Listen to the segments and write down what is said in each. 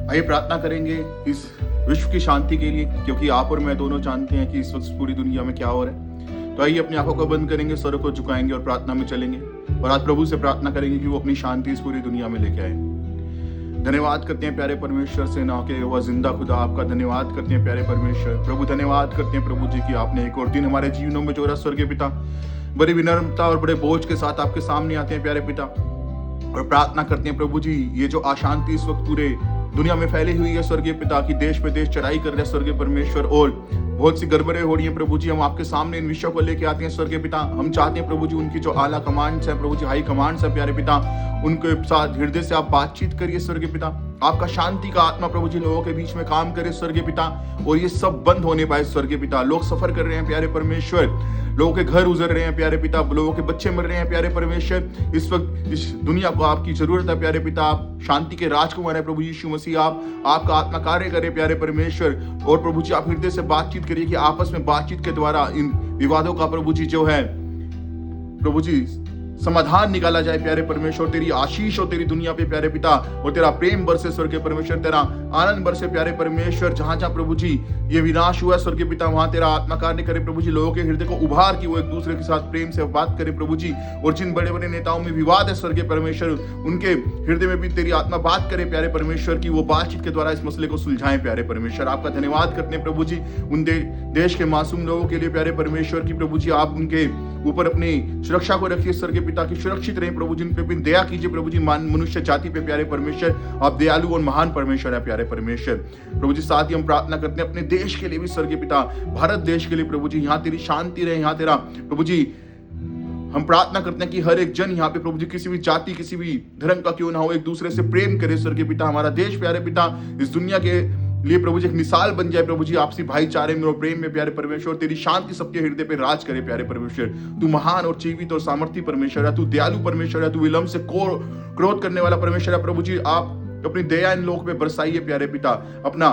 आइए प्रार्थना करेंगे इस विश्व की शांति के लिए, क्योंकि आप और मैं दोनों जानते हैं कि इस वक्त पूरी दुनिया में क्या हो रहा है। तो आइए अपनी आंखों को बंद करेंगे, सरों को झुकाएंगे और प्रार्थना में चलेंगे और आज प्रभु से प्रार्थना करेंगे कि वो अपनी शांति इस पूरी दुनिया में लेके आए। धन्यवाद करते हैं प्यारे परमेश्वर से ना के वह जिंदा खुदा, आपका धन्यवाद करते हैं प्यारे परमेश्वर। प्रभु धन्यवाद करते हैं प्रभु जी की आपने एक और दिन हमारे जीवनों में जोड़ा। स्वर्गीय पिता, बड़ी विनम्रता और बड़े बोझ के साथ आपके सामने आते हैं प्यारे पिता और प्रार्थना करते हैं प्रभु जी, ये जो अशांति इस वक्त पूरे दुनिया में फैली हुई है स्वर्गीय पिता की, देश पे देश चढ़ाई कर रहे हैं स्वर्गीय परमेश्वर और बहुत सी गड़बड़े हो रही हैं प्रभु जी, हम आपके सामने इन विषयों को लेके आते हैं स्वर्गीय पिता। हम चाहते हैं प्रभु जी उनकी जो आला कमांड्स है प्रभु जी, हाई कमांड्स है प्यारे पिता, उनके साथ हृदय से आप बातचीत करिए स्वर्गीय पिता। आपका शांति का आत्मा प्रभु जी लोगों के बीच में काम करे स्वर्गीय पिता और ये सब बंद होने पाए स्वर्गीय पिता। लोग सफर कर रहे हैं प्यारे परमेश्वर, लोगों के घर उजड़ रहे हैं प्यारे पिता, लोगों के बच्चे मर रहे हैं प्यारे परमेश्वर। इस वक्त इस दुनिया को आपकी जरूरत है प्यारे पिता। आप शांति के राजकुमार है प्रभु यीशु मसीह, आपका आत्मा कार्य करे प्यारे परमेश्वर और प्रभु जी आप हृदय से बातचीत करिए कि आपस में बातचीत के द्वारा इन विवादों का प्रभु जी जो है प्रभु जी समाधान निकाला जाए प्यारे परमेश्वर। तेरी आशीष हो तेरी दुनिया पे प्यारे पिता और तेरा प्रेम बरसे स्वर्गीय परमेश्वर, तेरा आनंद बरसे प्यारे परमेश्वर। जहां जहां प्रभु जी ये विनाश हुआ स्वर्गीय पिता, वहां तेरा आत्मा कार्य करे प्रभु जी, लोगों के हृदय को उभार की वो एक दूसरे के साथ प्रेम से बात करे प्रभु जी। और जिन बड़े बड़े नेताओं में विवाद है स्वर्गीय परमेश्वर, उनके हृदय में भी तेरी आत्मा बात करे प्यारे परमेश्वर की वो बातचीत के द्वारा इस मसले को सुलझाएं प्यारे परमेश्वर। आपका धन्यवाद करते हैं प्रभु जी उन देश के मासूम लोगों के लिए प्यारे परमेश्वर की प्रभु जी, आप उनके ऊपर अपनी सुरक्षा को रखिए स्वर्गीय पिता की, सुरक्षित रहे प्रभु जी, उन पे भी दया कीजिए प्रभु जी। मनुष्य जाति पे प्यारे परमेश्वर आप दयालु और महान परमेश्वर है प्यारे परमेश्वर। प्रभु जी साथ ही हम प्रार्थना करते हैं अपने देश के लिए भी स्वर्गीय पिता, भारत देश के लिए प्रभु जी, यहाँ तेरी शांति रहे, यहाँ तेरा प्रभु जी हम प्रार्थना करते हैं कि हर एक जन यहाँ पे प्रभु जी किसी भी जाति किसी भी धर्म का क्यों ना हो, एक दूसरे से प्रेम करे स्वर्गीय पिता। हमारा देश प्यारे पिता इस दुनिया के लिए प्रभु जी एक मिसाल बन जाए प्रभु जी, आपसी भाईचारे में और प्रेम में प्यारे परमेश्वर। तेरी शांति सबके हृदय पे राज करे प्यारे परमेश्वर। तू महान और जीवित और सामर्थी परमेश्वर है, तू दयालु परमेश्वर है, तू विलंब से क्रोध करने वाला परमेश्वर है प्रभु जी। आप अपनी दया इन लोगों पे बरसाइए प्यारे पिता, अपना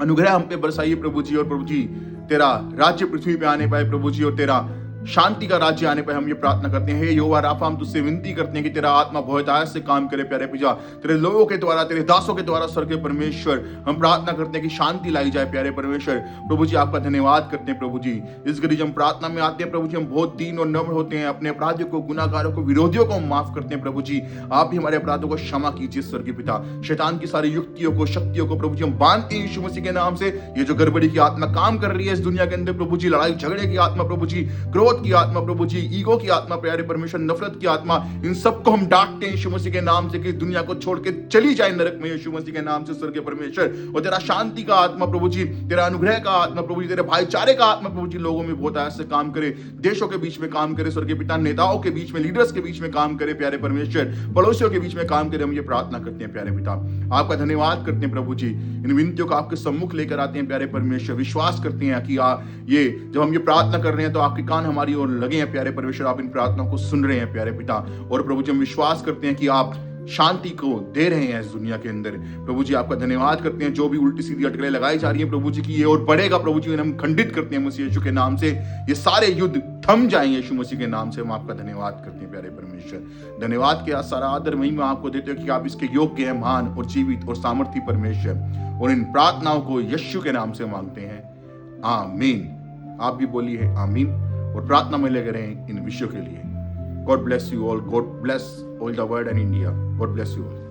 अनुग्रह हम पे बरसाइए प्रभु जी और प्रभु जी तेरा राज्य पृथ्वी पे आने पाए प्रभु जी और तेरा शांति का राज्य आने पर हम ये प्रार्थना करते हैं। हे यहोवा राफा, हम तुझसे विनती करते हैं कि तेरा आत्मा बहुतायत से काम करे प्यारे पिता, तेरे लोगों के द्वारा तेरे दासों के द्वारा स्वर्गीय परमेश्वर। हम प्रार्थना करते हैं कि शांति लाई जाए प्यारे परमेश्वर। प्रभु जी आपका धन्यवाद करते हैं प्रभु जी। इस घड़ी हम प्रार्थना में आते हैं प्रभु जी, हम बहुत दीन और नम्र होते हैं, अपने अपराधियों को, गुनाहगारों को, विरोधियों को हम माफ करते हैं प्रभु जी। आप भी हमारे अपराधों को क्षमा कीजिए स्वर्गीय पिता। शैतान की सारी युक्तियों को, शक्तियों को प्रभु जी हम बांधते हैं यीशु मसीह के नाम से। ये जो गड़बड़ी की आत्मा काम कर रही है इस दुनिया के अंदर प्रभु जी, लड़ाई झगड़े की आत्मा प्रभु जी, क्रोध की आत्मा प्रभु जी, ईगो की आत्मा प्यारे परमेश्वर, नफरत की आत्मा, इन सबको हम डांटते हैं यीशु मसीह के नाम से कि दुनिया को छोड़ के चली जाए नरक में यीशु मसीह के नाम से स्वर्गीय परमेश्वर। और तेरा शांति का आत्मा प्रभु जी, तेरा अनुग्रह का आत्मा प्रभु जी, तेरे भाईचारे का आत्मा प्रभु जी लोगों में बहुत ऐसे काम करे, देशों के बीच में काम करे स्वर्गीय पिता, नेताओं के बीच में, लीडर्स के बीच में काम करे प्यारे परमेश्वर, पड़ोसियों के बीच में काम करे। हम ये प्रार्थना करते हैं प्यारे पिता, आपका धन्यवाद करते हैं प्रभु जी। इन विनतियों को आपके सम्मुख लेकर आते हैं प्यारे परमेश्वर। विश्वास करते हैं कि ये जब हम ये प्रार्थना कर रहे हैं तो आपके कान हमारी ओर लगे हैं प्यारे परमेश्वर, आप इन प्रार्थनाओं को सुन रहे हैं प्यारे पिता। और प्रभु जी हम विश्वास करते हैं कि आप शांति को दे रहे हैं इस दुनिया के अंदर प्रभु जी। आपका धन्यवाद करते हैं जो भी उल्टी सीधी अटकलें लगाई जा रही हैं प्रभु जी की ये और बढ़ेगा प्रभु जी, हम खंडित करते हैं मसीह यीशु के नाम से। ये सारे युद्ध थम जाएंगे यीशु मसीह के नाम से। हम आपका धन्यवाद करते हैं प्यारे परमेश्वर। धन्यवाद के सारा आदर महिमा आपको देते हो कि आप इसके योग्य हैं, महान और जीवित और सामर्थी परमेश्वर। और इन प्रार्थनाओं को यीशु के नाम से मांगते हैं, आमीन। आप भी बोलिए आमीन और प्रार्थना में लगे रहें इन विषयों के लिए। God bless you all. God bless all the world and India. God bless you all.